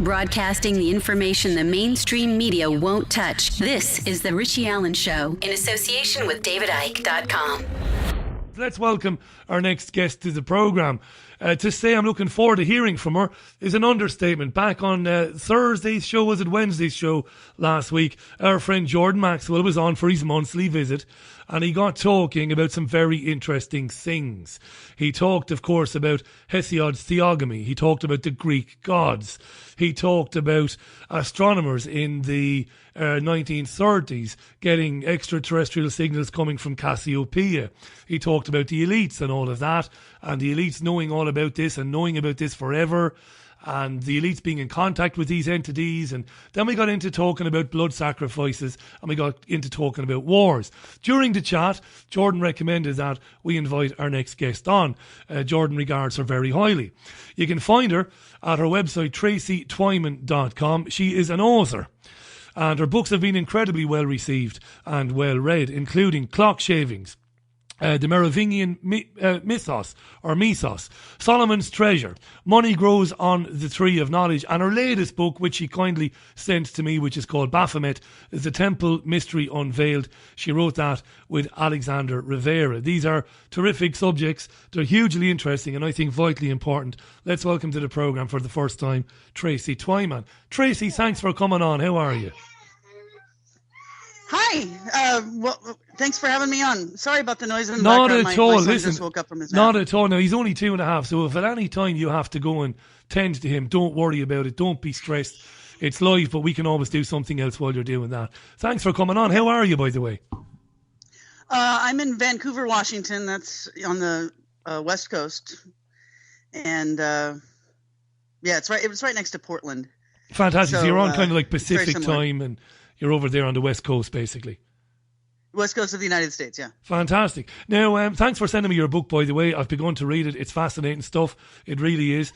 Broadcasting the information the mainstream media won't touch. This is The Richie Allen Show in association with DavidIke.com. Let's welcome our next guest to the programme. To say I'm looking forward to hearing from her is an understatement. Back on Thursday's show, was it Wednesday's show last week, our friend Jordan Maxwell was on for his monthly visit, and he got talking about some very interesting things. He talked, of course, about Hesiod's theogamy. He talked about the Greek gods. He talked about astronomers in the 1930s getting extraterrestrial signals coming from Cassiopeia. He talked about the elites and all of that, and the elites knowing all about this and knowing about this forever, and the elites being in contact with these entities. And then we got into talking about blood sacrifices, and we got into talking about wars. During the chat, Jordan recommended that we invite our next guest on. Jordan regards her very highly. You can find her at her website, TracyTwyman.com. She is an author, and her books have been incredibly well received and well read, including Clock Shavings, the Merovingian mythos, Solomon's Treasure, Money Grows on the Tree of Knowledge, and her latest book, which she kindly sent to me, which is called Baphomet, is The Temple Mystery Unveiled. She wrote that with Alexander Rivera. These are terrific subjects. They're hugely interesting and I think vitally important. Let's welcome to the programme for the first time, Tracy Twyman. Tracy, thanks for coming on. How are you? Hi. Well, thanks for having me on. Sorry about the noise in the Not background. at all. My son Listen, just woke up from his nap. not at all. Now, he's only 2.5, so if at any time you have to go and tend to him, don't worry about it. Don't be stressed. It's live, but we can always do something else while you're doing that. Thanks for coming on. How are you, by the way? I'm in Vancouver, Washington. That's on the West Coast. And, yeah, it's right next to Portland. Fantastic. So you're on kind of like it's Pacific time, and you're over there on the West Coast, basically. West Coast of the United States, yeah. Fantastic. Now, thanks for sending me your book, by the way. I've begun to read it. It's fascinating stuff. It really is.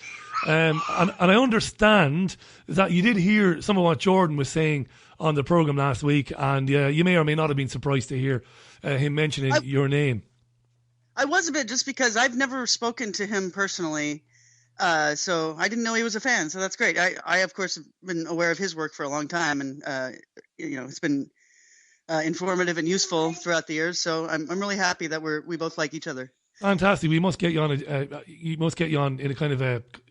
And I understand that you did hear some of what Jordan was saying on the programme last week, and you may or may not have been surprised to hear him mentioning your name. I was a bit, just because I've never spoken to him personally, so I didn't know he was a fan, so that's great. I of course, have been aware of his work for a long time, and it's been informative and useful throughout the years. So I'm really happy that we both like each other. Fantastic. We must get you on. In a kind of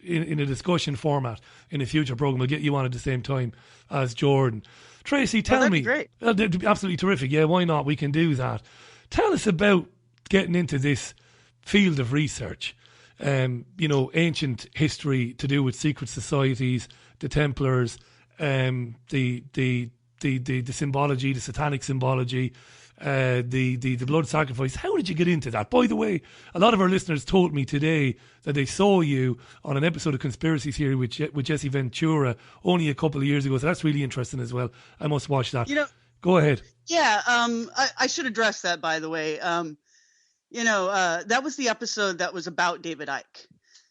in a discussion format in a future program. We'll get you on at the same time as Jordan. Tracy, tell me. Great. That'd be absolutely terrific. Yeah, why not? We can do that. Tell us about getting into this field of research. Ancient history to do with secret societies, the Templars, the symbology, the satanic symbology, the blood sacrifice. How did you get into that? By the way, a lot of our listeners told me today that they saw you on an episode of Conspiracy Theory with Jesse Ventura only a couple of years ago. So that's really interesting as well. I must watch that. Go ahead. Yeah, I should address that, by the way. That was the episode that was about David Icke.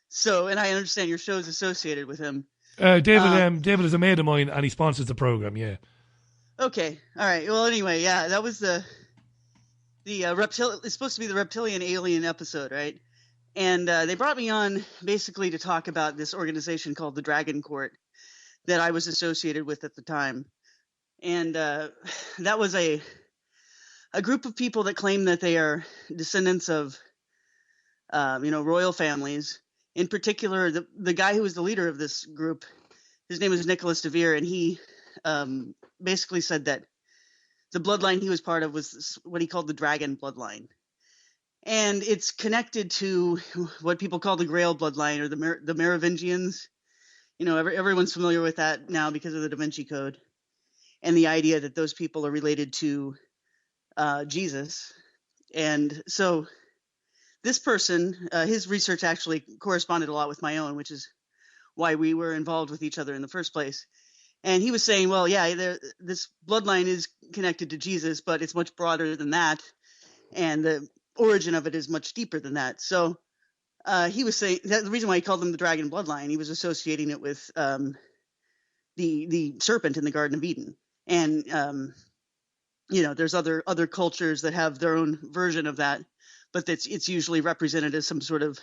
So, and I understand your show is associated with him. David is a mate of mine, and he sponsors the program. Yeah. Okay. All right. Well, anyway, yeah, that was the it's supposed to be the reptilian alien episode, right? And they brought me on basically to talk about this organization called the Dragon Court that I was associated with at the time. And that was a group of people that claim that they are descendants of, royal families. In particular, the guy who was the leader of this group, his name was Nicholas de Vere, and he basically said that the bloodline he was part of was what he called the dragon bloodline. And it's connected to what people call the Grail bloodline, or the Merovingians. Everyone's familiar with that now because of the Da Vinci Code. And the idea that those people are related to Jesus. And so this person, his research actually corresponded a lot with my own, which is why we were involved with each other in the first place. And he was saying, well, yeah, this bloodline is connected to Jesus, but it's much broader than that. And the origin of it is much deeper than that. So he was saying that the reason why he called them the dragon bloodline, he was associating it with the serpent in the Garden of Eden. And, there's other cultures that have their own version of that, but it's usually represented as some sort of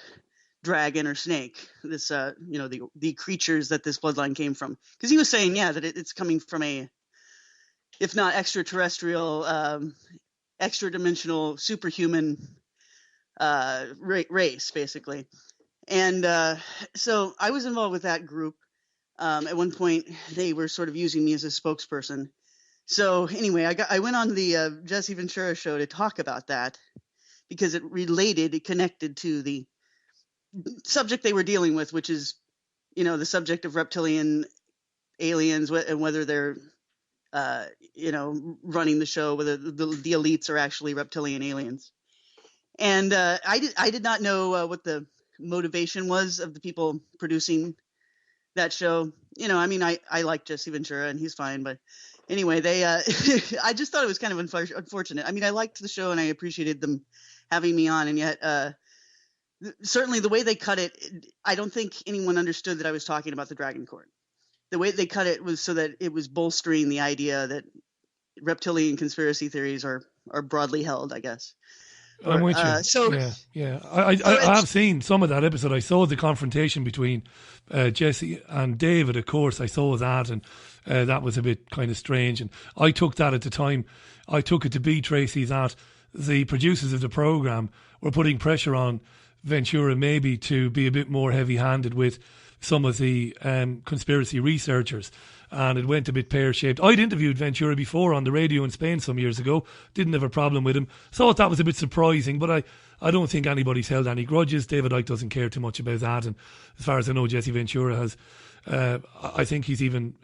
dragon or snake, this the creatures that this bloodline came from, because he was saying that it's coming from a, if not extraterrestrial, extra dimensional superhuman race, basically. And so I was involved with that group. At one point they were sort of using me as a spokesperson. So anyway, I went on the Jesse Ventura show to talk about that, because it connected to the subject they were dealing with, which is, the subject of reptilian aliens, and whether they're, running the show, whether the elites are actually reptilian aliens. And I did not know what the motivation was of the people producing that show. I like Jesse Ventura and he's fine, but anyway, they I just thought it was kind of unfortunate. I liked the show and I appreciated them having me on, and yet certainly the way they cut it, I don't think anyone understood that I was talking about the Dragon Court. The way they cut it was so that it was bolstering the idea that reptilian conspiracy theories are broadly held, I guess. I'm with you. Yeah. I have seen some of that episode. I saw the confrontation between Jesse and David, of course. I saw that, and that was a bit kind of strange. And I took that at the time. I took it to be, Tracy, that the producers of the program were putting pressure on Ventura maybe to be a bit more heavy-handed with some of the conspiracy researchers, and it went a bit pear-shaped. I'd interviewed Ventura before on the radio in Spain some years ago, didn't have a problem with him, thought that was a bit surprising, but I don't think anybody's held any grudges. David Icke doesn't care too much about that, and as far as I know, Jesse Ventura has, I think he's even,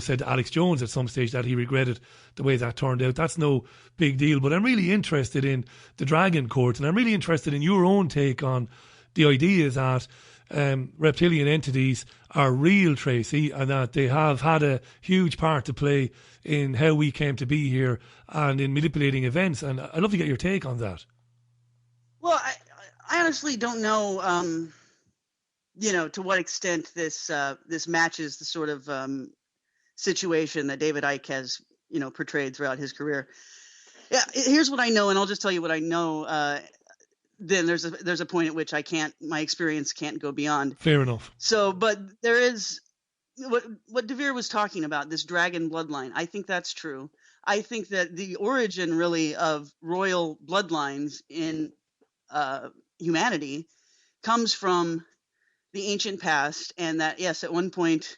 said to Alex Jones at some stage that he regretted the way that turned out. That's no big deal, but I'm really interested in the Dragon Court, and I'm really interested in your own take on the idea that reptilian entities are real, Tracy, and that they have had a huge part to play in how we came to be here and in manipulating events. And I'd love to get your take on that. Well, I honestly don't know, to what extent this matches the sort of situation that David Icke has, portrayed throughout his career. Yeah, here's what I know, and I'll just tell you what I know. Then there's a point at which my experience can't go beyond. Fair enough. So, but there is what DeVere was talking about, this dragon bloodline. I think that's true. I think that the origin really of royal bloodlines in humanity comes from the ancient past, and that, yes, at one point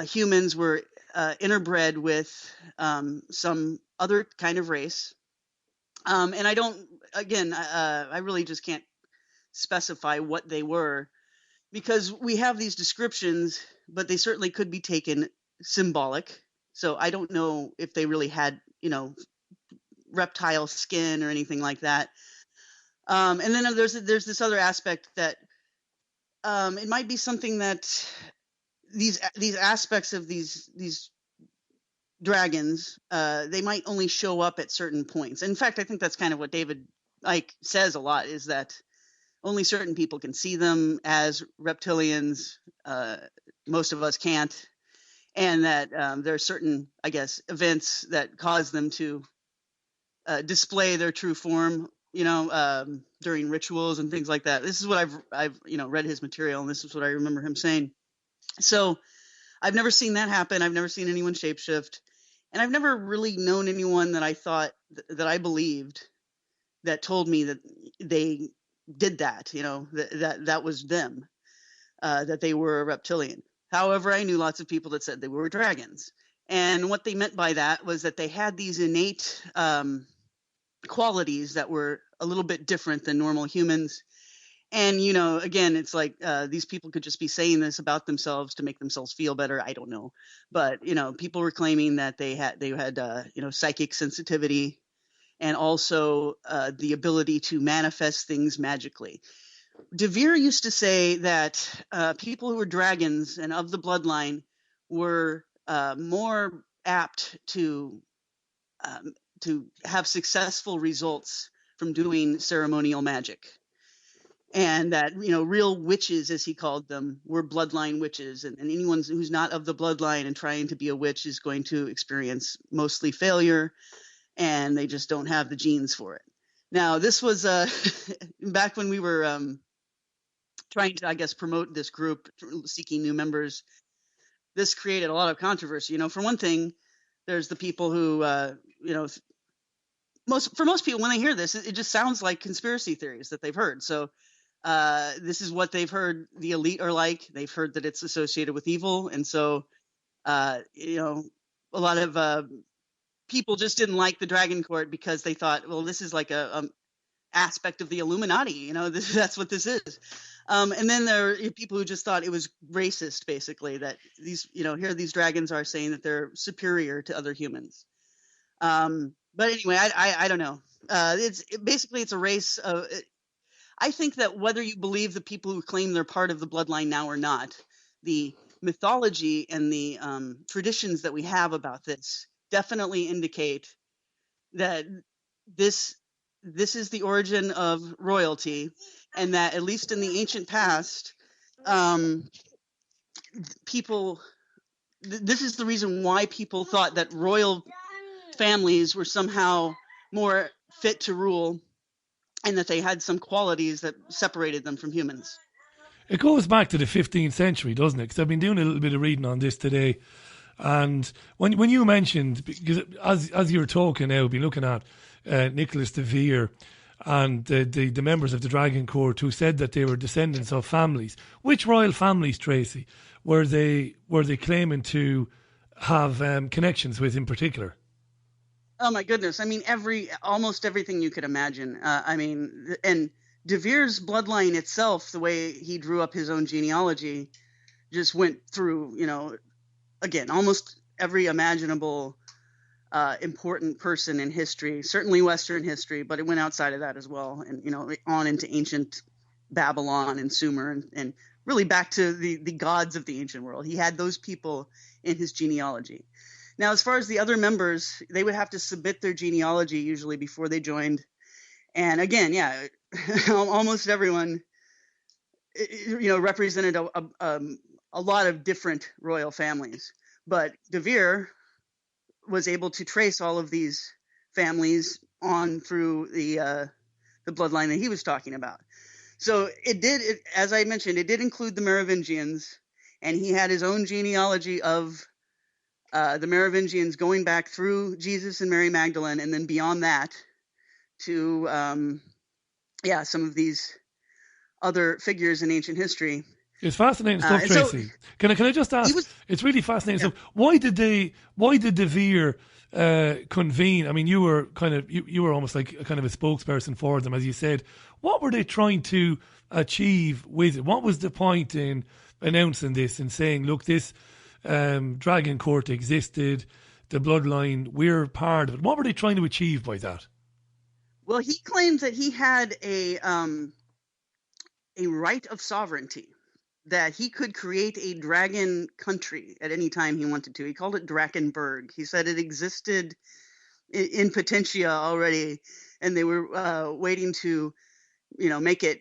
humans were interbred with some other kind of race. And I don't, again, I really just can't specify what they were, because we have these descriptions, but they certainly could be taken symbolic. So I don't know if they really had, reptile skin or anything like that. And then there's this other aspect that it might be something that these aspects of these dragons, they might only show up at certain points. In fact, I think that's kind of what David Icke says a lot, is that only certain people can see them as reptilians. Most of us can't. And that there are certain, I guess, events that cause them to display their true form, during rituals and things like that. This is what I've read his material, and this is what I remember him saying. So I've never seen that happen. I've never seen anyone shapeshift. And I've never really known anyone that I thought that I believed that told me that they did that, that was them, that they were a reptilian. However, I knew lots of people that said they were dragons. And what they meant by that was that they had these innate qualities that were a little bit different than normal humans. And, again, it's like these people could just be saying this about themselves to make themselves feel better. I don't know. But, people were claiming that they had psychic sensitivity, and also the ability to manifest things magically. DeVere used to say that people who were dragons and of the bloodline were more apt to have successful results from doing ceremonial magic. And that, real witches, as he called them, were bloodline witches. And anyone who's not of the bloodline and trying to be a witch is going to experience mostly failure, and they just don't have the genes for it. Now, this was back when we were trying to, I guess, promote this group, seeking new members. This created a lot of controversy. For one thing, there's the people who, for most people, when they hear this, it just sounds like conspiracy theories that they've heard. So this is what they've heard the elite are like. They've heard that it's associated with evil. And so, a lot of people just didn't like the Dragon Court because they thought, well, this is like a aspect of the Illuminati. That's what this is. And then there are people who just thought it was racist, basically, that here these dragons are saying that they're superior to other humans. But anyway, I don't know. It's a race of. I think that whether you believe the people who claim they're part of the bloodline now or not, the mythology and the traditions that we have about this definitely indicate that this is the origin of royalty, and that at least in the ancient past, people. This is the reason why people thought that royal families were somehow more fit to rule, and that they had some qualities that separated them from humans. It goes back to the 15th century, doesn't it? Because I've been doing a little bit of reading on this today. And when you mentioned, because as you were talking now, been looking at Nicholas de Vere and the members of the Dragon Court who said that they were descendants of families. Which royal families, Tracy, were they claiming to have connections with in particular? Oh my goodness! I mean, almost everything you could imagine. And De Vere's bloodline itself, the way he drew up his own genealogy, just went through, again, almost every imaginable important person in history, certainly Western history, but it went outside of that as well, and on into ancient Babylon and Sumer, and really back to the gods of the ancient world. He had those people in his genealogy. Now, as far as the other members, they would have to submit their genealogy usually before they joined. And again, yeah, almost everyone, represented a lot of different royal families. But De Vere was able to trace all of these families on through the bloodline that he was talking about. So as I mentioned, it did include the Merovingians, and he had his own genealogy of the Merovingians going back through Jesus and Mary Magdalene, and then beyond that to, some of these other figures in ancient history. It's fascinating stuff, Tracy. So, can I just ask? It's really fascinating stuff. Why did De Vere convene? I mean, you were you were almost like a kind of a spokesperson for them, as you said. What were they trying to achieve with it? What was the point in announcing this and saying, look, this Dragon Court existed, the bloodline, we're part of it? What were they trying to achieve by that? Well, he claimed that he had a right of sovereignty, that he could create a dragon country at any time he wanted to. He called it Drakenberg. He said it existed in Potentia already, and they were waiting to, make it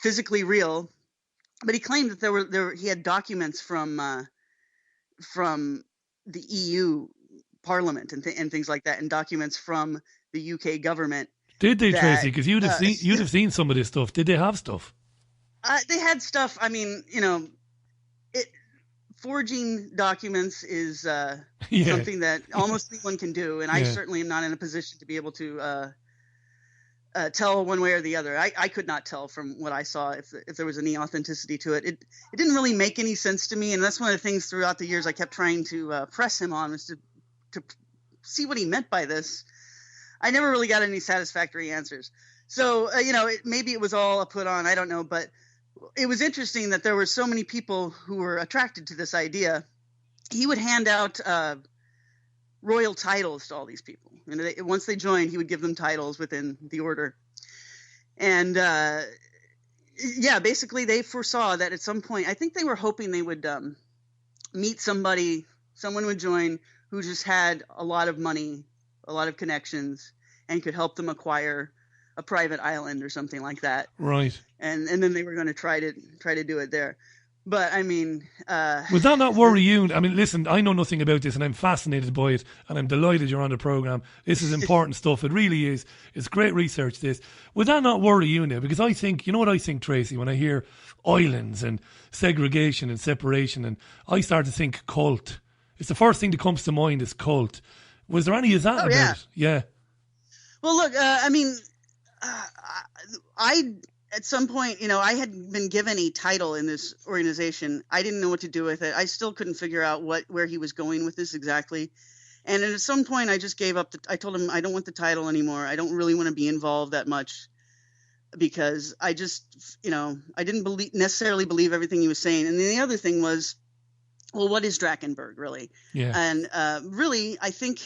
physically real. But he claimed that he had documents from the EU Parliament and things like that, and documents from the UK government. Did they, Tracy? Because you'd have seen some of this stuff. Did they have stuff? They had stuff. I mean, forging documents is something that almost anyone can do, and I certainly am not in a position to be able to tell one way or the other. I could not tell from what I saw if there was any authenticity to it. It didn't really make any sense to me, and that's one of the things throughout the years I kept trying to press him on, was to see what he meant by this. I never really got any satisfactory answers. So, maybe it was all a put on. I don't know, but it was interesting that there were so many people who were attracted to this idea. He would hand out royal titles to all these people. Once they joined, he would give them titles within the order. And basically they foresaw that at some point, I think they were hoping they would meet someone would join who just had a lot of money, a lot of connections, and could help them acquire a private island or something like that. Right. And then they were going to try to do it there. But I mean, would that not worry you? I mean, listen, I know nothing about this and I'm fascinated by it and I'm delighted you're on the programme. This is important stuff. It really is. It's great research, this. Would that not worry you now? Because I think, you know what I think, Tracy, when I hear islands and segregation and separation, and I start to think cult. It's the first thing that comes to mind is cult. Was there any of that about it? Yeah. Well, look, I mean, I at some point, I had been given a title in this organization. I didn't know what to do with it. I still couldn't figure out where he was going with this exactly. And at some point, I just gave up. I told him I don't want the title anymore. I don't really want to be involved that much because I just, I didn't necessarily believe everything he was saying. And then the other thing was, well, what is Drakensberg really? Yeah. And really, I think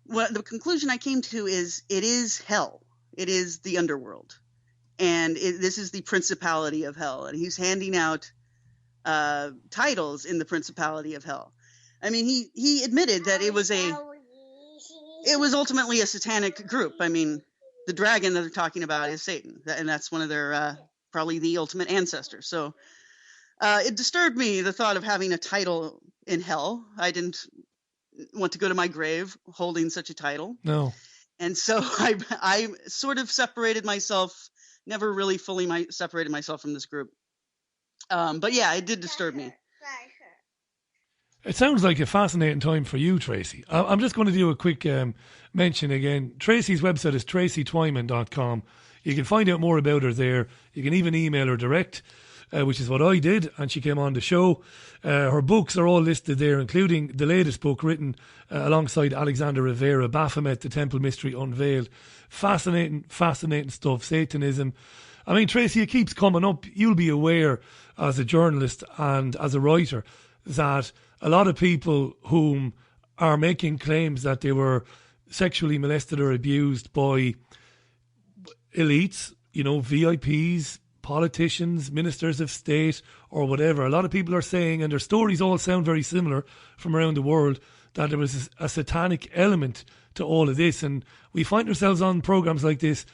the conclusion I came to is it is hell. It is the underworld. And this is the Principality of Hell. And he's handing out titles in the Principality of Hell. I mean, he admitted that it was ultimately a satanic group. I mean, the dragon that they're talking about is Satan. And that's one of their, probably the ultimate ancestors. So it disturbed me, the thought of having a title in hell. I didn't want to go to my grave holding such a title. No. And so I sort of separated myself. Never really fully separated myself from this group. But yeah, it did disturb me. It sounds like a fascinating time for you, Tracy. I'm just going to do a quick mention again. Tracy's website is tracytwyman.com. You can find out more about her there. You can even email her direct, which is what I did, and she came on the show. Her books are all listed there, including the latest book written alongside Alexander Rivera, Baphomet, The Temple Mystery Unveiled. Fascinating stuff, Satanism. I mean, Tracy, it keeps coming up. You'll be aware as a journalist and as a writer that a lot of people whom are making claims that they were sexually molested or abused by elites, VIPs, politicians, ministers of state or whatever, a lot of people are saying, and their stories all sound very similar from around the world, that there was a satanic element to all of this. And we find ourselves on programs like this.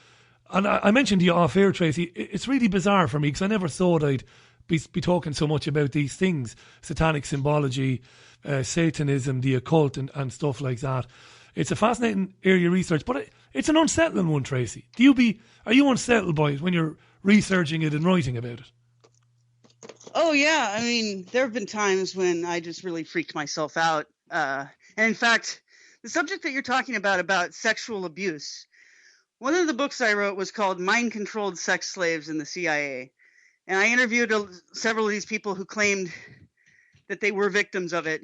And I mentioned to you off air, Tracy, it's really bizarre for me because I never thought I'd be talking so much about these things, satanic symbology, Satanism, the occult and stuff like that. It's a fascinating area of research, but it's an unsettling one, Tracy. Are you unsettled by it when you're researching it and writing about it? Oh, yeah. I mean, there have been times when I just really freaked myself out. And in fact, the subject that you're talking about sexual abuse, one of the books I wrote was called Mind-Controlled Sex Slaves in the CIA. And I interviewed several of these people who claimed that they were victims of it.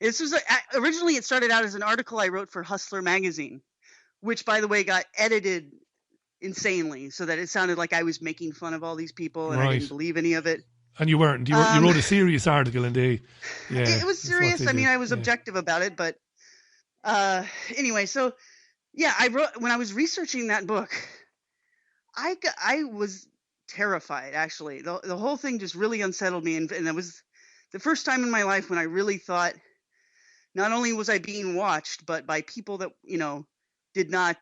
This was originally it started out as an article I wrote for Hustler magazine, which, by the way, got edited insanely so that it sounded like I was making fun of all these people and I didn't believe any of it. And you weren't. You wrote a serious article and it was serious. I mean, I was objective about it, but anyway, so yeah, when I was researching that book, I was terrified, actually. The whole thing just really unsettled me, and that was the first time in my life when I really thought not only was I being watched, but by people that did not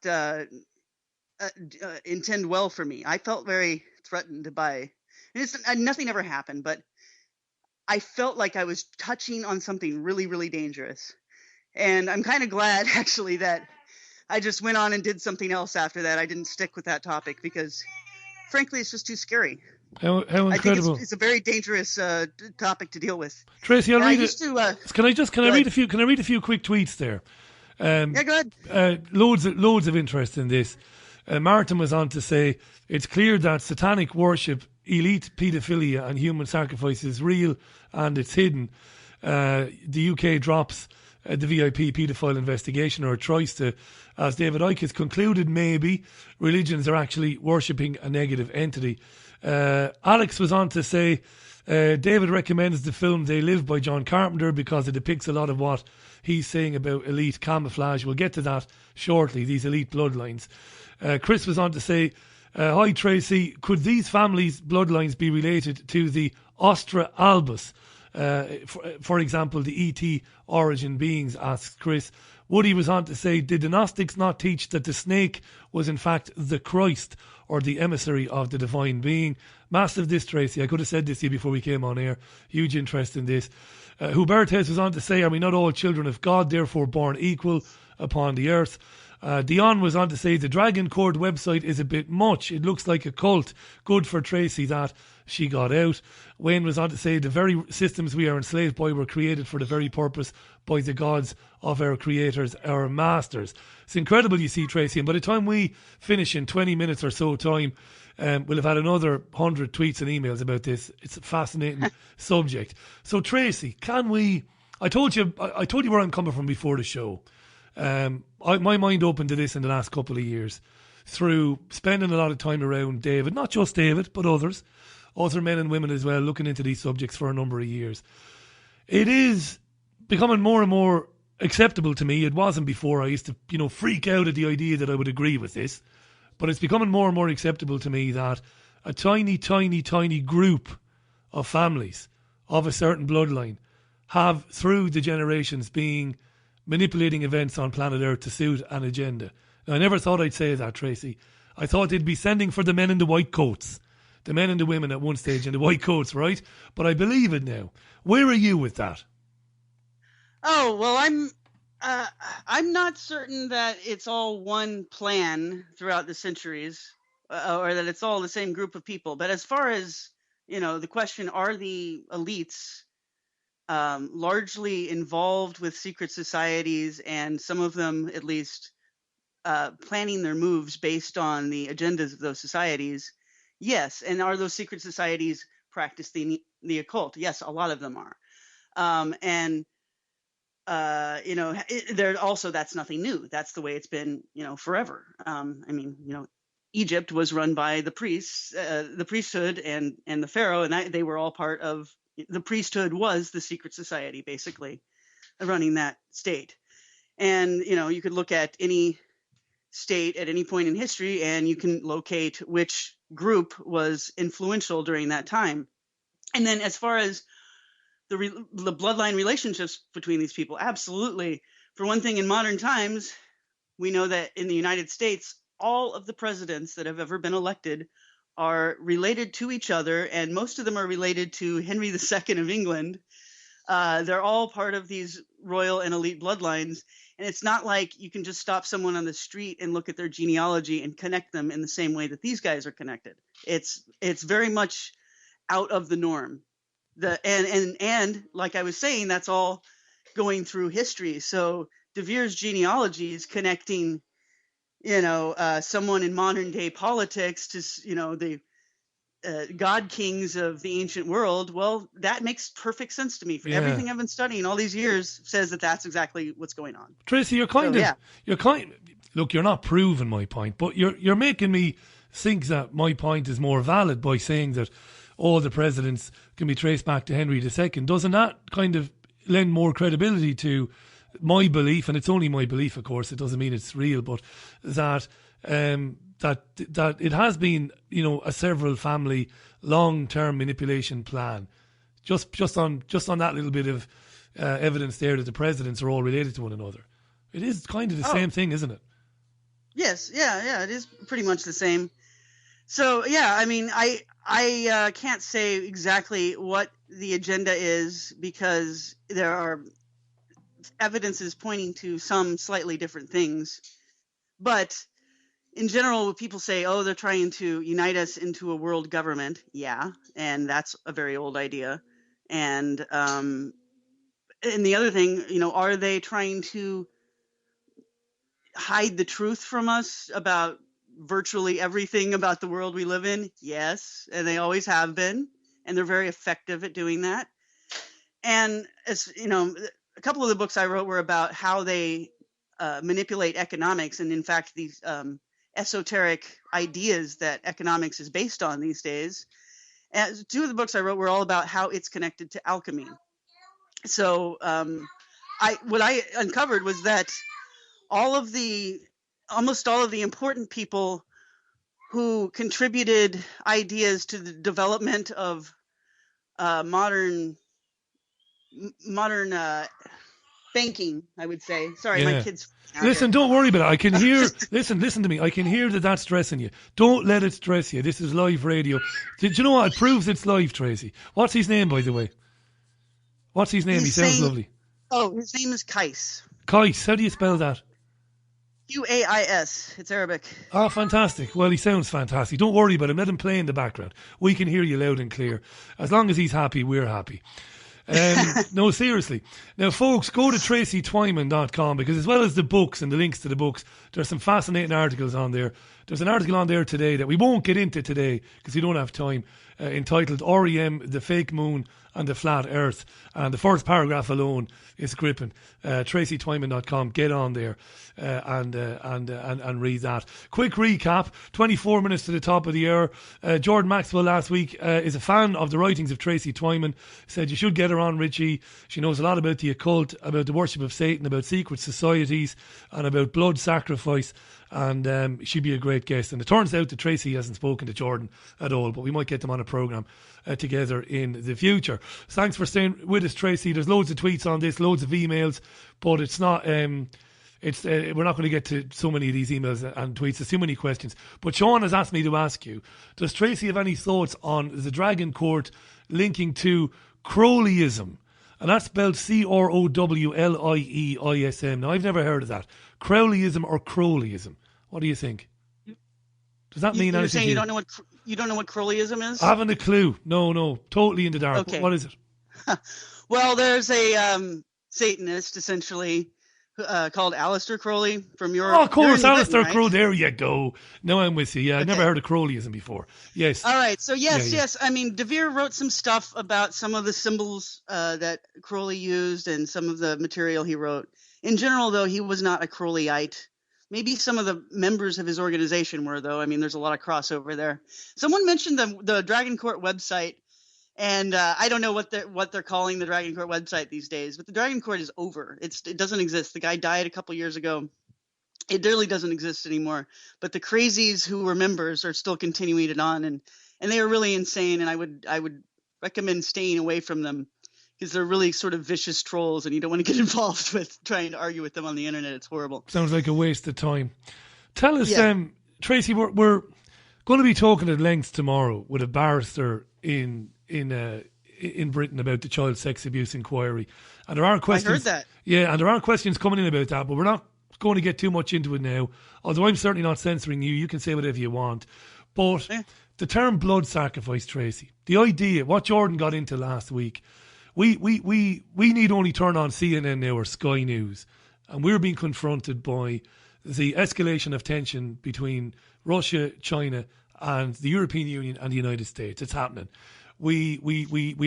intend well for me. I felt very threatened by, and nothing ever happened, but I felt like I was touching on something really, really dangerous. And I'm kind of glad, actually, that I just went on and did something else after that. I didn't stick with that topic because, frankly, it's just too scary. How incredible! I think it's a very dangerous topic to deal with. Tracy, I'll read it. Can I read a few? Can I read a few quick tweets there? Yeah, go ahead. Loads of interest in this. Martin was on to say it's clear that satanic worship, elite paedophilia, and human sacrifice is real and it's hidden. The UK drops the VIP paedophile investigation, or tries to, as David Icke has concluded. Maybe religions are actually worshipping a negative entity. Alex was on to say David recommends the film They Live by John Carpenter because it depicts a lot of what he's saying about elite camouflage. We'll get to that shortly, these elite bloodlines. Chris was on to say, hi Tracy, could these families' bloodlines be related to the Ostra albus, For example, the ET origin beings, asks Chris. Woody was on to say, did the Gnostics not teach that the snake was in fact the Christ or the emissary of the divine being? Massive this, Tracy. I could have said this to you before we came on air. Huge interest in this. Hubertes was on to say, are we not all children of God, therefore born equal upon the earth? Dion was on to say, the Dragon Court website is a bit much. It looks like a cult. Good for Tracy that she got out. Wayne was on to say, the very systems we are enslaved by were created for the very purpose by the gods of our creators, our masters. It's incredible, you see, Tracy. And by the time we finish in 20 minutes or so time, we'll have had another 100 tweets and emails about this. It's a fascinating subject. So, Tracy, can we... I told you where I'm coming from before the show. My mind opened to this in the last couple of years through spending a lot of time around David, not just David, but others, other men and women as well, looking into these subjects for a number of years. It is becoming more and more acceptable to me. It wasn't before. I used to, freak out at the idea that I would agree with this. But it's becoming more and more acceptable to me that a tiny, tiny, tiny group of families of a certain bloodline have, through the generations, been manipulating events on planet Earth to suit an agenda. Now, I never thought I'd say that, Tracy. I thought they'd be sending for the men in the white coats. The men and the women at one stage in the white coats, right? But I believe it now. Where are you with that? Oh, well, I'm not certain that it's all one plan throughout the centuries, or that it's all the same group of people. But as far as, the question, are the elites largely involved with secret societies, and some of them at least planning their moves based on the agendas of those societies? Yes. And are those secret societies practicing the occult? Yes, a lot of them are. There also, that's nothing new. That's the way it's been, forever. Egypt was run by the priests, the priesthood and the pharaoh, and they were all part of the priesthood. Was the secret society basically running that state. And, you could look at any state at any point in history and you can locate which group was influential during that time. And then as far as the bloodline relationships between these people, absolutely. For one thing, in modern times, we know that in the United States, all of the presidents that have ever been elected are related to each other, and most of them are related to Henry II of England. They're all part of these royal and elite bloodlines, and it's not like you can just stop someone on the street and look at their genealogy and connect them in the same way that these guys are connected. It's very much out of the norm. And like I was saying, that's all going through history. So De Vere's genealogy is connecting, someone in modern day politics to, the god kings of the ancient world. Well, that makes perfect sense to me. For everything I've been studying all these years says that that's exactly what's going on. Tracy, look, you're not proving my point, but you're making me think that my point is more valid by saying that all the presidents can be traced back to Henry II. Doesn't that kind of lend more credibility to my belief? And it's only my belief, of course. It doesn't mean it's real, but that that it has been, a several family long-term manipulation plan. Just on that little bit of evidence there that the presidents are all related to one another. It is kind of the same thing, isn't it? Yes, yeah, it is pretty much the same. So, I can't say exactly what the agenda is because there are evidences pointing to some slightly different things. But in general, people say, they're trying to unite us into a world government. Yeah, and that's a very old idea. And the other thing, are they trying to hide the truth from us about virtually everything about the world we live in? Yes, and they always have been, and they're very effective at doing that. And as a couple of the books I wrote were about how they manipulate economics, and in fact these esoteric ideas that economics is based on these days. And two of the books I wrote were all about how it's connected to alchemy. So what I uncovered was that almost all of the important people who contributed ideas to the development of modern modern banking, I would say. Sorry, Yeah. my kids. Listen, don't worry about it. I can hear. Listen to me. I can hear that that's stressing you. Don't let it stress you. This is live radio. Did you know what? It proves it's live, Tracy. What's his name, by the way? What's his name? He sounds lovely. Oh, his name is Kais. Kais. How do you spell that? Qais. It's Arabic. Oh, fantastic. Well, he sounds fantastic. Don't worry about him. Let him play in the background. We can hear you loud and clear. As long as he's happy, we're happy. No, seriously. Now, folks, go to TracyTwyman.com because as well as the books and the links to the books, there's some fascinating articles on there. There's an article on there today that we won't get into today because we don't have time, entitled REM, the Fake Moon and the Flat Earth. And the first paragraph alone is gripping. TracyTwyman.com. Get on there and read that. Quick recap. 24 minutes to the top of the hour. Jordan Maxwell last week is a fan of the writings of Tracy Twyman. Said you should get her on, Richie. She knows a lot about the occult, about the worship of Satan, about secret societies, and about blood sacrifice. And she'd be a great guest. And it turns out that Tracy hasn't spoken to Jordan at all, but we might get them on a programme together in the future. So thanks for staying with us, Tracy. There's loads of tweets on this, loads of emails, but it's not. We're not going to get to so many of these emails and tweets. There's too many questions. But Sean has asked me to ask you: does Tracy have any thoughts on the Dragon Court linking to Crowleyism? And that's spelled Crowlieism. Now, I've never heard of that. Crowleyism or Crowleyism. What do you think? Does that mean anything? You're saying you don't know what Crowleyism is? I haven't a clue. No. Totally in the dark. Okay. What is it? Well, there's a Satanist, essentially, called Aleister Crowley from Europe. Oh, of course, Aleister right? Crowley. There you go. Now I'm with you. Yeah, I've never heard of Crowleyism before. Yes. All right. So yes. Yeah. I mean, DeVere wrote some stuff about some of the symbols that Crowley used and some of the material he wrote. In general, though, he was not a Crowleyite. Maybe some of the members of his organization were, though. I mean, there's a lot of crossover there. Someone mentioned the Dragon Court website, and I don't know what they're calling the Dragon Court website these days. But the Dragon Court is over. It doesn't exist. The guy died a couple years ago. It really doesn't exist anymore. But the crazies who were members are still continuing it on, and they are really insane. And I would recommend staying away from them, because they're really sort of vicious trolls, and you don't want to get involved with trying to argue with them on the internet. It's horrible. Sounds like a waste of time. Tell us, Tracy, we're going to be talking at length tomorrow with a barrister in Britain about the child sex abuse inquiry, and there are questions. I heard that. Yeah, and there are questions coming in about that, but we're not going to get too much into it now. Although I'm certainly not censoring you. You can say whatever you want, but the term blood sacrifice, Tracy, the idea, what Jordan got into last week. We need only turn on CNN now or Sky News, and we're being confronted by the escalation of tension between Russia, China, and the European Union and the United States. It's happening. We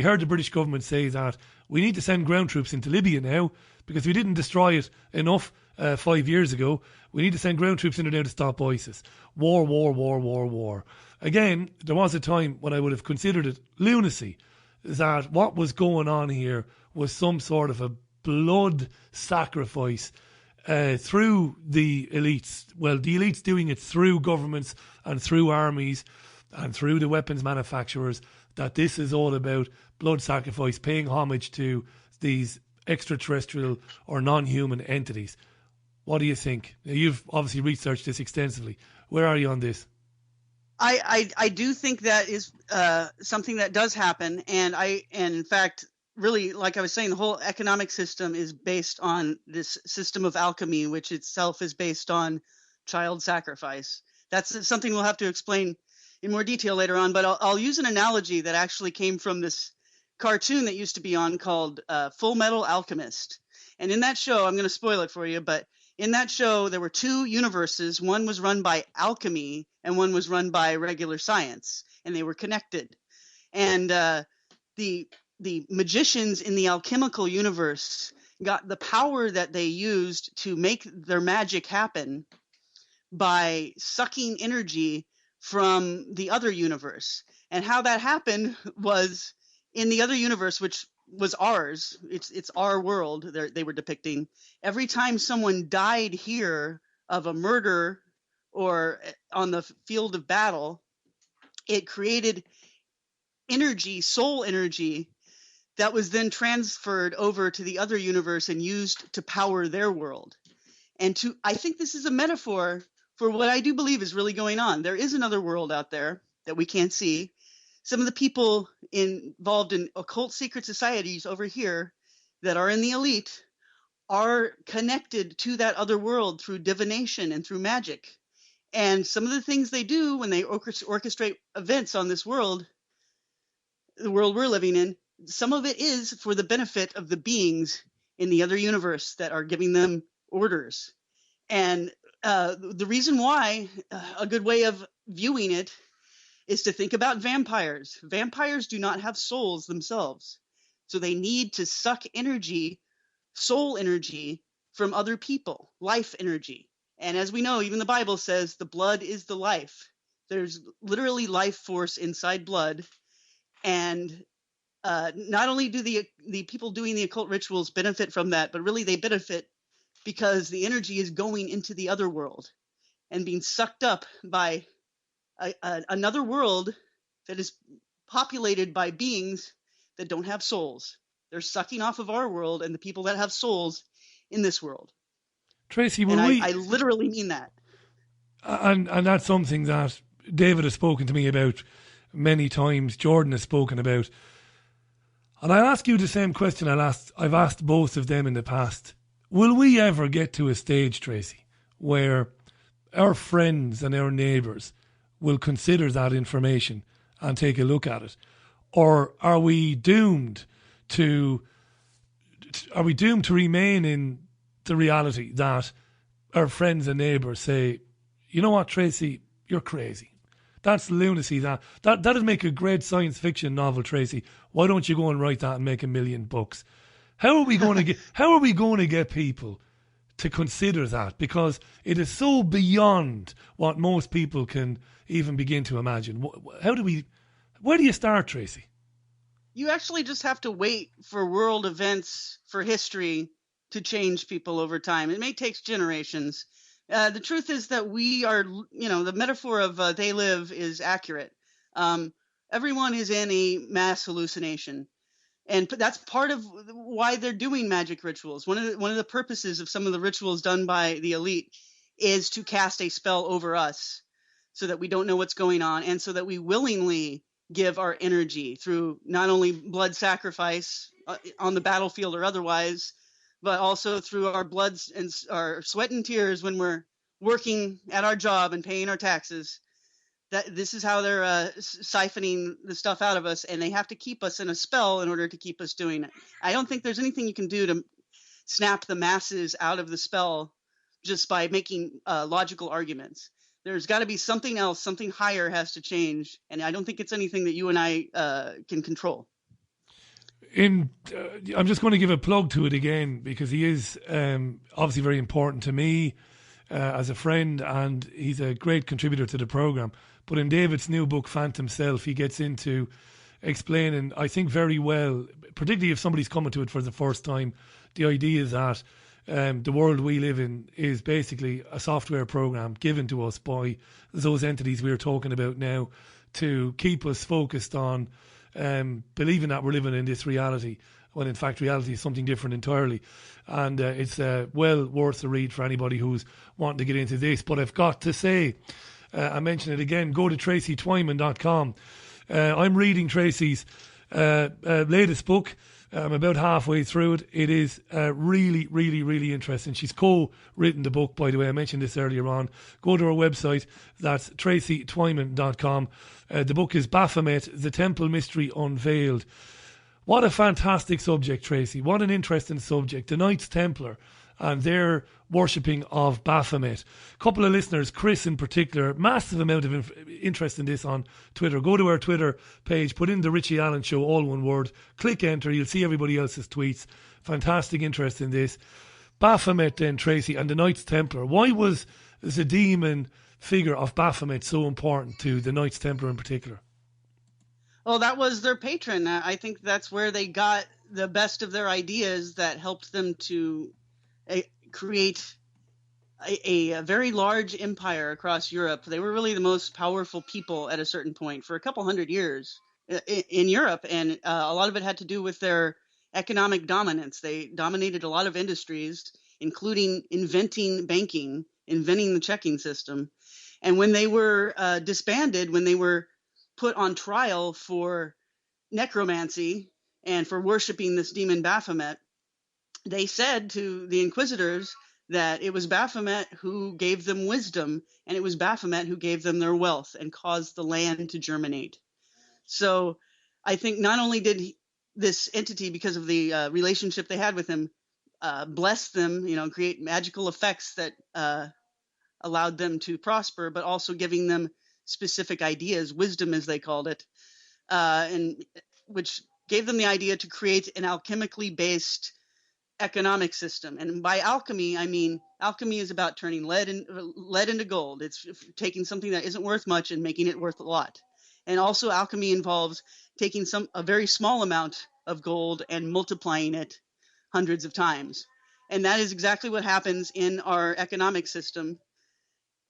heard the British government say that we need to send ground troops into Libya now because we didn't destroy it enough 5 years ago. We need to send ground troops in there now to stop ISIS. War. Again, there was a time when I would have considered it lunacy, that what was going on here was some sort of a blood sacrifice through the elites. Well, the elites doing it through governments and through armies and through the weapons manufacturers, that this is all about blood sacrifice, paying homage to these extraterrestrial or non-human entities. What do you think? You've obviously researched this extensively. Where are you on this? I do think that is something that does happen, and in fact, really, like I was saying, the whole economic system is based on this system of alchemy, which itself is based on child sacrifice. That's something we'll have to explain in more detail later on, but I'll use an analogy that actually came from this cartoon that used to be on called Full Metal Alchemist. And in that show, I'm going to spoil it for you, but in that show, there were two universes. One was run by alchemy and one was run by regular science, and they were connected. And the magicians in the alchemical universe got the power that they used to make their magic happen by sucking energy from the other universe. And how that happened was in the other universe, which was ours, it's our world they were depicting. Every time someone died here of a murder or on the field of battle, it created energy, soul energy, that was then transferred over to the other universe and used to power their world. And I think this is a metaphor for what I do believe is really going on. There is another world out there that we can't see. Some of the people involved in occult secret societies over here that are in the elite are connected to that other world through divination and through magic. And some of the things they do when they orchestrate events on this world, the world we're living in, some of it is for the benefit of the beings in the other universe that are giving them orders. And the reason why, a good way of viewing it is to think about vampires. Vampires do not have souls themselves. So they need to suck energy, soul energy, from other people, life energy. And as we know, even the Bible says the blood is the life. There's literally life force inside blood. And not only do the people doing the occult rituals benefit from that, but really they benefit because the energy is going into the other world and being sucked up by another world that is populated by beings that don't have souls. They're sucking off of our world and the people that have souls in this world. Tracy, I literally mean that. And that's something that David has spoken to me about many times. Jordan has spoken about. And I'll ask you the same question I've asked both of them in the past. Will we ever get to a stage, Tracy, where our friends and our neighbours will consider that information and take a look at it? Or are we doomed to remain in the reality that our friends and neighbours say, you know what, Tracy, you're crazy. That's lunacy. That'd make a great science fiction novel, Tracy. Why don't you go and write that and make $1 million? How are we going to get people to consider that? Because it is so beyond what most people can even begin to imagine. Where do you start, Tracy? You actually just have to wait for world events, for history to change people over time. It may take generations. The truth is that we are, the metaphor of they live is accurate. Everyone is in a mass hallucination. And that's part of why they're doing magic rituals. One of the purposes of some of the rituals done by the elite is to cast a spell over us so that we don't know what's going on and so that we willingly give our energy through not only blood sacrifice on the battlefield or otherwise, but also through our bloods and our sweat and tears when we're working at our job and paying our taxes. That this is how they're siphoning the stuff out of us, and they have to keep us in a spell in order to keep us doing it. I don't think there's anything you can do to snap the masses out of the spell just by making logical arguments. There's got to be something else, something higher has to change, and I don't think it's anything that you and I can control. I'm just going to give a plug to it again because he is obviously very important to me as a friend, and he's a great contributor to the programme. But in David's new book, Phantom Self, he gets into explaining, I think very well, particularly if somebody's coming to it for the first time, the idea is that the world we live in is basically a software program given to us by those entities we're talking about now to keep us focused on believing that we're living in this reality, when in fact reality is something different entirely. And it's well worth a read for anybody who's wanting to get into this. But I've got to say, I mention it again, go to TracyTwyman.com. I'm reading Tracy's latest book. I'm about halfway through it. It is really, really, really interesting. She's co-written the book, by the way. I mentioned this earlier on. Go to her website. That's TracyTwyman.com. The book is Baphomet, The Temple Mystery Unveiled. What a fantastic subject, Tracy. What an interesting subject. The Knights Templar and their worshipping of Baphomet. A couple of listeners, Chris in particular, massive amount of interest in this on Twitter. Go to our Twitter page, put in the Richie Allen Show, all one word, click enter, you'll see everybody else's tweets. Fantastic interest in this. Baphomet then, Tracy, and the Knights Templar. Why was the demon figure of Baphomet so important to the Knights Templar in particular? Well, that was their patron. I think that's where they got the best of their ideas that helped them to create a very large empire across Europe. They were really the most powerful people at a certain point for a couple hundred years in Europe, and a lot of it had to do with their economic dominance. They dominated a lot of industries, including inventing banking, inventing the checking system. And when they were disbanded, when they were put on trial for necromancy and for worshiping this demon Baphomet, they said to the inquisitors that it was Baphomet who gave them wisdom, and it was Baphomet who gave them their wealth and caused the land to germinate. So I think not only did this entity, because of the relationship they had with him, bless them, create magical effects that allowed them to prosper, but also giving them specific ideas, wisdom as they called it, and which gave them the idea to create an alchemically based economic system. And by alchemy, I mean alchemy is about turning lead into gold. It's taking something that isn't worth much and making it worth a lot. And also alchemy involves taking a very small amount of gold and multiplying it hundreds of times. And that is exactly what happens in our economic system.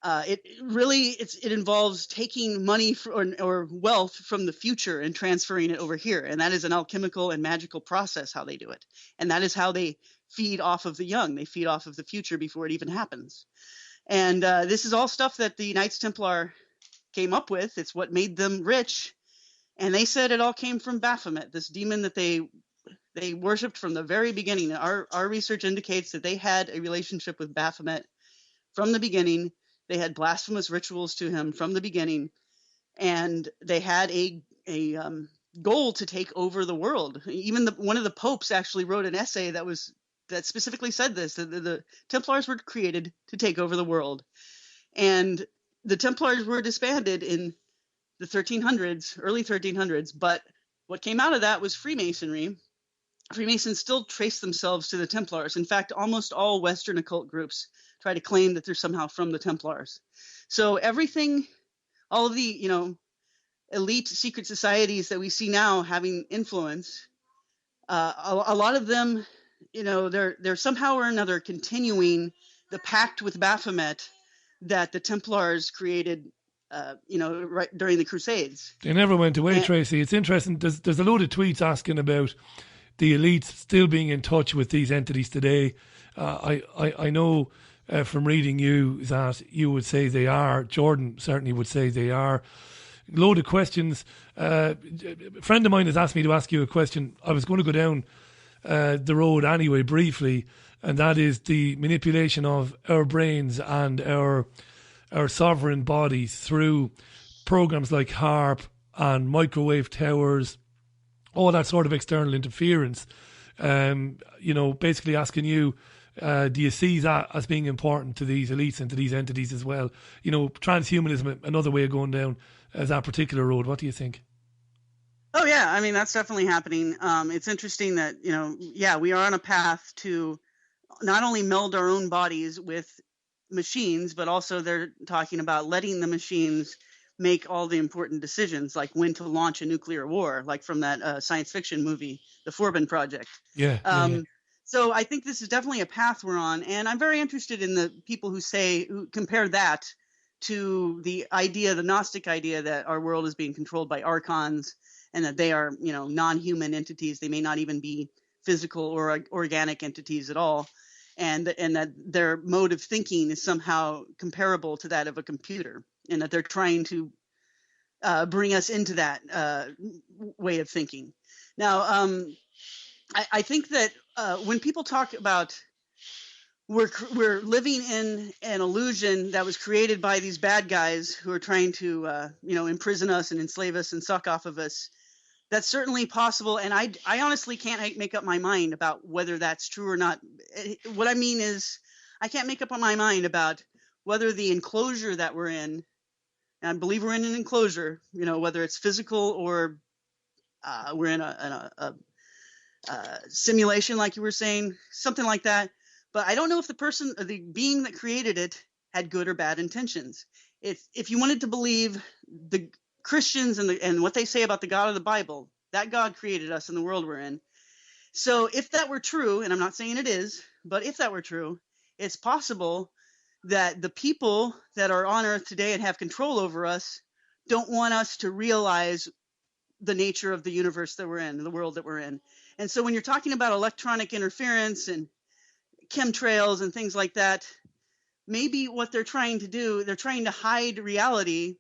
It involves taking money or wealth from the future and transferring it over here. And that is an alchemical and magical process, how they do it. And that is how they feed off of the young. They feed off of the future before it even happens. And this is all stuff that the Knights Templar came up with. It's what made them rich. And they said it all came from Baphomet, this demon that they worshipped from the very beginning. Our research indicates that they had a relationship with Baphomet from the beginning. They had blasphemous rituals to him from the beginning, and they had a goal to take over the world. Even one of the popes actually wrote an essay that specifically said this, that the Templars were created to take over the world. And the Templars were disbanded in the 1300s, early 1300s, but what came out of that was Freemasonry. Freemasons still trace themselves to the Templars. In fact, almost all Western occult groups try to claim that they're somehow from the Templars. So everything, all of the, elite secret societies that we see now having influence, a lot of them, they're somehow or another continuing the pact with Baphomet that the Templars created, right during the Crusades. They never went away, Tracy. It's interesting. There's a load of tweets asking about the elites still being in touch with these entities today. I know from reading you that you would say they are. Jordan certainly would say they are. Load of questions. A friend of mine has asked me to ask you a question. I was going to go down the road anyway, briefly, and that is the manipulation of our brains and our sovereign bodies through programs like HARP and microwave towers, all that sort of external interference. Basically asking you, do you see that as being important to these elites and to these entities as well? Transhumanism, another way of going down that particular road. What do you think? Oh, yeah. I mean, that's definitely happening. It's interesting that, we are on a path to not only meld our own bodies with machines, but also they're talking about letting the machines make all the important decisions, like when to launch a nuclear war, like from that science fiction movie, The Forbin Project. Yeah. So I think this is definitely a path we're on. And I'm very interested in the people who compare that to the Gnostic idea that our world is being controlled by archons and that they are, non-human entities. They may not even be physical or organic entities at all. And that their mode of thinking is somehow comparable to that of a computer, and that they're trying to bring us into that way of thinking. Now, I think that when people talk about we're living in an illusion that was created by these bad guys who are trying to imprison us and enslave us and suck off of us, that's certainly possible, and I honestly can't make up my mind about whether that's true or not. What I mean is, I can't make up my mind about whether the enclosure that we're in, and I believe we're in an enclosure, whether it's physical or we're in a simulation, like you were saying, something like that. But I don't know if the being that created it had good or bad intentions. If you wanted to believe the Christians and what they say about the God of the Bible, that God created us in the world we're in. So if that were true, and I'm not saying it is, but if that were true, it's possible that the people that are on earth today and have control over us don't want us to realize the nature of the universe that we're in, the world that we're in. And so when you're talking about electronic interference and chemtrails and things like that, maybe what they're trying to do, they're trying to hide reality.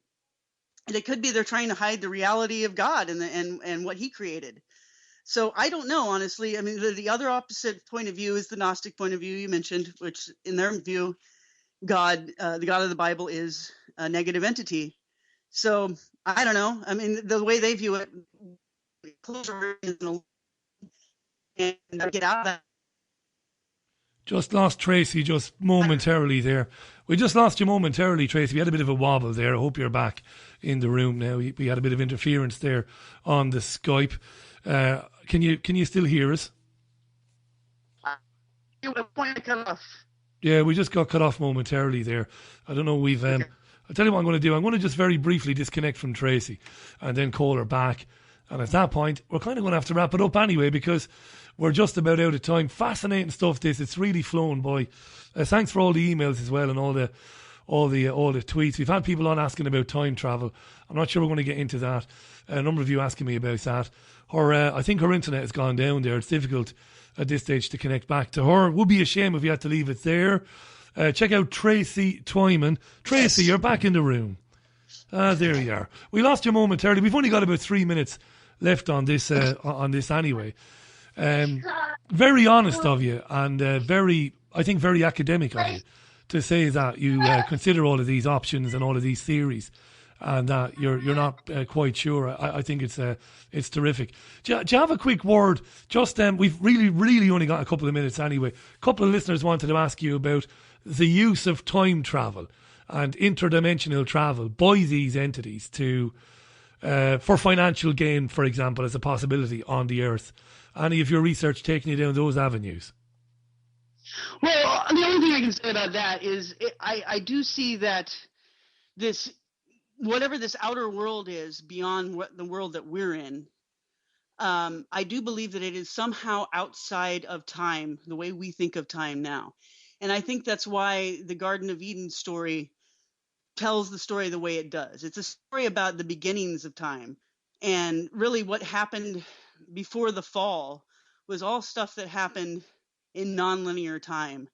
And it could be they're trying to hide the reality of God and what he created. So I don't know, honestly. I mean, the other opposite point of view is the Gnostic point of view you mentioned, which in their view, God, the God of the Bible is a negative entity. So I don't know. I mean, the way they view it, closer and get out of that. Just lost Tracy just momentarily there. We just lost you momentarily, Tracy. We had a bit of a wobble there. I hope you're back in the room now. We had a bit of interference there on the Skype. Can you still hear us? Yeah, we just got cut off momentarily there. I don't know. I'll tell you what I'm going to do. I'm going to just very briefly disconnect from Tracy and then call her back. And at that point, we're kind of going to have to wrap it up anyway, because we're just about out of time. Fascinating stuff, this. It's really flown by. Thanks for all the emails as well and all the tweets. We've had people on asking about time travel. I'm not sure we're going to get into that. A number of you asking me about that. I think her internet has gone down there. It's difficult at this stage to connect back to her. It would be a shame if you had to leave it there. Check out Tracy Twyman. Tracy, you're back in the room. There you are. We lost you momentarily. We've only got about 3 minutes left on this anyway. Very honest of you, and very academic of you to say that you consider all of these options and all of these theories, and that you're not quite sure. I think it's terrific. Do you have a quick word? Just we've really only got a couple of minutes anyway. A couple of listeners wanted to ask you about the use of time travel and interdimensional travel by these entities to for financial gain, for example, as a possibility on the Earth. Any of your research taking you down those avenues? Well, the only thing I can say about that is I do see that this, whatever this outer world is beyond what the world that we're in, I do believe that it is somehow outside of time, the way we think of time now. And I think that's why the Garden of Eden story tells the story the way it does. It's a story about the beginnings of time. And really what happened before the fall was all stuff that happened in nonlinear time.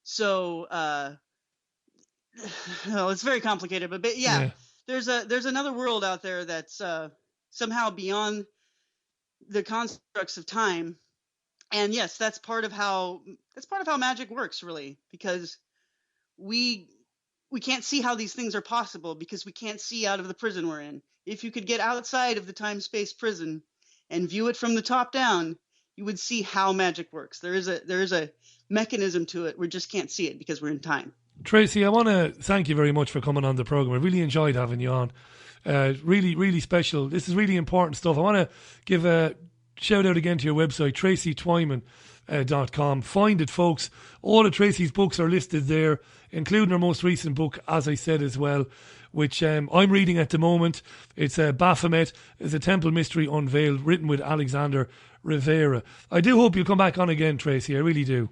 So, well, it's very complicated, but yeah. There's another world out there that's somehow beyond the constructs of time. And yes, that's part of how magic works, really, because we can't see how these things are possible because we can't see out of the prison we're in. If you could get outside of the time-space prison and view it from the top down, you would see how magic works. There is a mechanism to it. We just can't see it because we're in time. Tracy, I want to thank you very much for coming on the program. I really enjoyed having you on. Really special. This is really important stuff. I want to give a shout out again to your website, tracytwyman.com. Find it, folks. All of Tracy's books are listed there, including her most recent book, as I said as well, which I'm reading at the moment. It's Baphomet. It's a Temple Mystery Unveiled, written with Alexander Rivera. I do hope you'll come back on again, Tracy. I really do.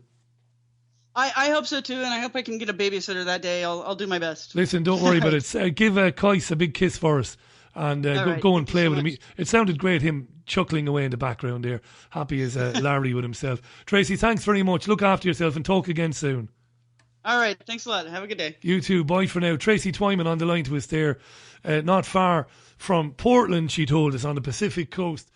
I hope so too, and I hope I can get a babysitter that day. I'll do my best. Listen, don't worry about it. Give Kais a big kiss for us, and go and play with him. It sounded great, him chuckling away in the background there, happy as Larry with himself. Tracy, thanks very much. Look after yourself and talk again soon. All right, thanks a lot. Have a good day. You too. Bye for now. Tracy Twyman on the line to us there, not far from Portland, she told us, on the Pacific coast.